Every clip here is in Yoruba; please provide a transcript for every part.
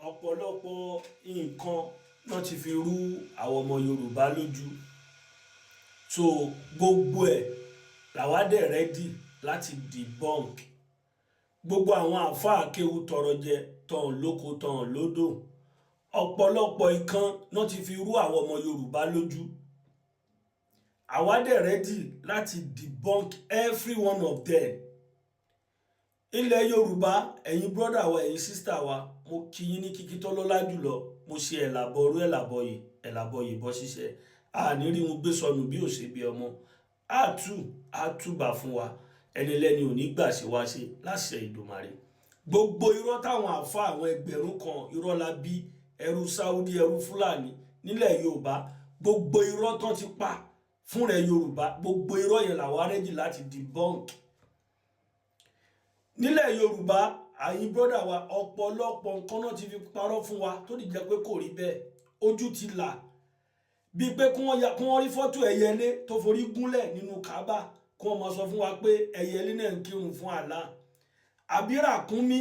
ọ̀pọ̀lọpọ̀ nǹkan náà ti fi rú àwọn ọmọ Yorùbá lójú, so gbogbo ẹ̀ làwa dẹ̀ rẹ́dì láti debunk. Gbogbo àwọn àáfàá kéwu tọrọ jẹ tọ̀hún lóko tọ̀hún lódò, ọ̀pọ̀lọpọ̀ nǹkan náà ti fi rú àwọn ọmọ Yorùbá lójú. Àwa dẹ̀ rẹ́dì láti debunk every one of them. Ilẹ̀ Yorùbá, ẹ̀yin brọ́dà wa, ẹ̀yin sísítà wa, mo kí yín ní kíkí tó lọ́lá jùlọ. Mo ṣe ẹ̀làbọ̀rú ẹ̀làbọ̀yè bọ́ ṣiṣẹ́. Àní rí wọn gbé sọnù bí ò ṣe bí ọmọ. Àtúbà fún wa, ẹni lẹ́ni ò ní gbà ṣe wá ṣe láṣẹ Ìdùmarè. Gbogbo irọ́ táwọn àáfàá àwọn ẹgbẹ̀rún kan irọ́ la bí ẹrú Saudi ẹrú Fúlàní nílẹ̀ Yorùbá, gbogbo irọ́ tán ti pa fúnra Yorùbá, gbogbo irọ́ yẹn làwa rẹ́dì láti debunk. Nílẹ̀ Yorùbá, àyìn brọ́dà wa, ọ̀pọ̀lọpọ̀ nǹkan náà ti fi parọ́ fún wa tó di jẹ́ pé kò rí bẹ́ẹ̀. Ojú ti là, bíi pé kí wọ́n rí fọ́tò ẹyẹlé tó forí gúnlẹ̀ nínú Kábà, kí wọ́n máa sọ fún wa pé ẹyẹlé náà ń kírun fún Allah. Àbí ràkúnmí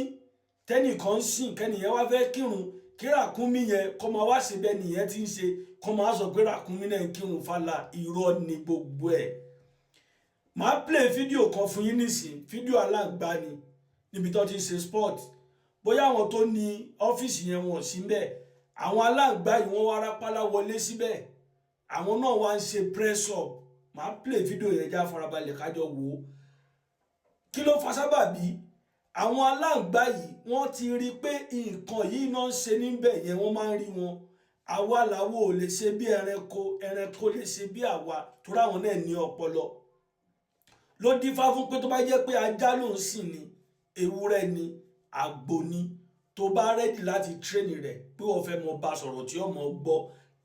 tẹ́nìkan ń sìn kẹ́nìyẹn wá fẹ́ kírun, kí ràkúnmí yẹn kó máa wá ṣe bẹ́ẹ̀ nìyẹn ti ń ṣe, kó máa sọ pé ràkúnmí náà ń kírun fún Allah. Irọ́ ni gbogbo ẹ̀. Màá play fídíò kan fún yín nísìn, fídíò aláǹgbá ni, níbi tó ti ń ṣe sport. Bóyá àwọn tó ní ọ́fíìsì yẹn wọ̀n sí bẹ́ẹ̀, àwọn aláǹgbá yìí wọ́n wá rápálá wọlé síbẹ̀, àwọn náà wá ń ṣe press up. Màá play fídíò yẹn já farabalẹ̀ kájọ wò ó. Kí ló fa sábàbí? Àwọn aláǹgbá yìí wọ́n ti rí pé nǹkan yìí náà ń ṣe níbẹ̀ yẹn, wọ́n máa ń rí wọn. Àwa làwa ò lè ṣe bí ẹranko, ẹranko lè ṣe bí àwa, torí àwọn náà ní ọpọlọ. Ló dífá fún pé tó bá jẹ́ pé ajá ló ń sìn ni, ewúrẹ́ ni, àgbò ni, tó bá rẹ́dì láti tréni rẹ̀ pé wọ́n fẹ́ mọ bá sọ̀rọ̀ tí ọmọ gbọ́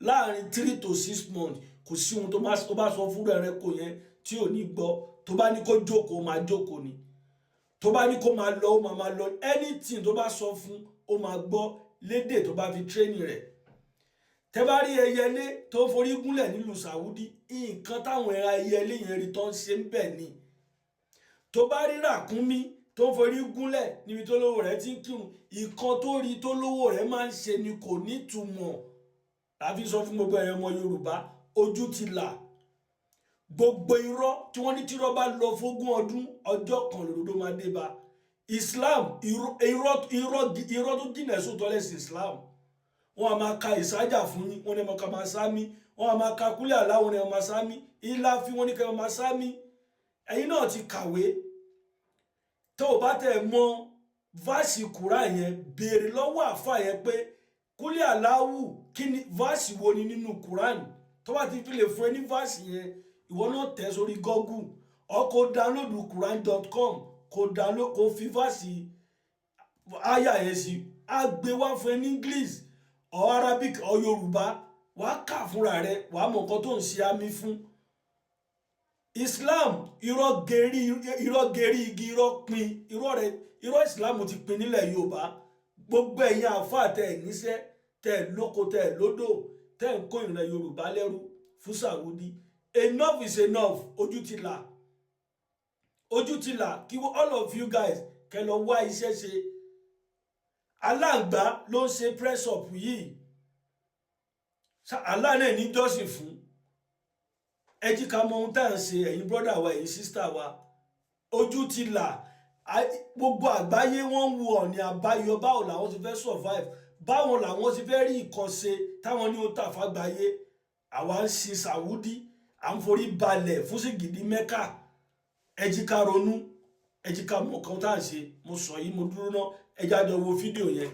láàrin 3 to 6 months, kò sí ohun tó bá sọ fún ẹranko yẹn tí ò ní gbọ́. Tó bá ní kó jókòó, máa jókòó ni. Tó bá ní kó máa lọ, ó máa lọ. Anything tó bá sọ fún, ó máa gbọ́ lédè tó bá fi tréni rẹ̀. Tẹ́ bá rí ẹyẹlé tó forí gúnlẹ̀ nílùú Saudi, nǹkan táwọn ẹyẹlé yẹn rí tó ń ṣe ń bẹ̀ ni. Tó bá rí ràkúnmí tó forí gúnlẹ̀ níbi tó lówó rẹ̀ ti ń kírun, ìkan tó rí tó lówó rẹ̀ máa ń ṣe ni kò ní túmọ̀. Láfi sọ fún gbogbo ẹ̀yàn ọmọ Yorùbá, ojú ti là. Gbogbo irọ́ tí wọ́n ní tí irọ́ bá lọ fógún ọdún, ọjọ́ kan lòdòdó máa dé bá. Islam, irọ́ tó jìnà sóòtọ́ lẹ́sìn Islam. Wọ́n á máa ka ìsájà fún yín, wọ́n ní ọmọ kan máa sámi. Wọ́n á máa ka kúlẹ̀ àlá, wọ́n ní ọmọ máa sámi. Ilá fi wọ́n ní kẹ́ máa sámi. Ẹ̀yin náà ti kàwé. Tó o bá tẹ̀ mọ váàsì kúrà yẹn, béèrè lọ́wọ́ àfà yẹn pé kúlẹ̀ àláwù kí ni váàsì wo ni nínú Kùránì. Tó bá ti fi lè fún ẹ ní váàsì yẹn, ìwọ náà tẹ̀ sórí Google or kó download quran.com, kó fi váàsì àyà yẹn sí, á gbé wá fún ẹ ní English or Arabic or Yorùbá, wàá kà fúnra rẹ, wàá mọ nǹkan tó ń ṣe àmì fún. Islam, irọ́ gẹ̀rí igi, irọ́ pin, irọ́ Islam ti pin nílẹ̀ Yorùbá. Gbogbo ẹ̀yin àfáà tẹ̀ níṣẹ́, tẹ̀ lóko, tẹ̀ lódò, tẹ̀ ń kó ìran Yorùbá lẹ́rú fún Saudi. Enough is enough. Ojú ti là. Ojú ti là. Kí all of you guys kẹ́ lọ wá iṣẹ́ ṣe. Aláǹgbá ló ń ṣe press up yìí. Allah náà ní jọ́sìn fún. Ẹ jí ká mọ ohun tá à ń ṣe, ẹ̀yin brọ́dà wa, ẹ̀yin sísítà wa. Ojú ti là. Gbogbo àgbáyé wọ́n ń wo ọ̀nà àbáyọ, báwo làwọn ti fẹ́ survive, báwo làwọn ti fẹ́ rí ìkànṣe táwọn ní ó tà fágbáyé. Àwa ń sin Saudi, à ń forí balẹ̀ fún sí gidi Mẹ́kà. Ẹ jí ká ronú, ẹ jí ká mọ nǹkan tá à ń ṣe. Mo sọ yìí, mo dúró ná, ẹ jáde wo fídíò yẹn.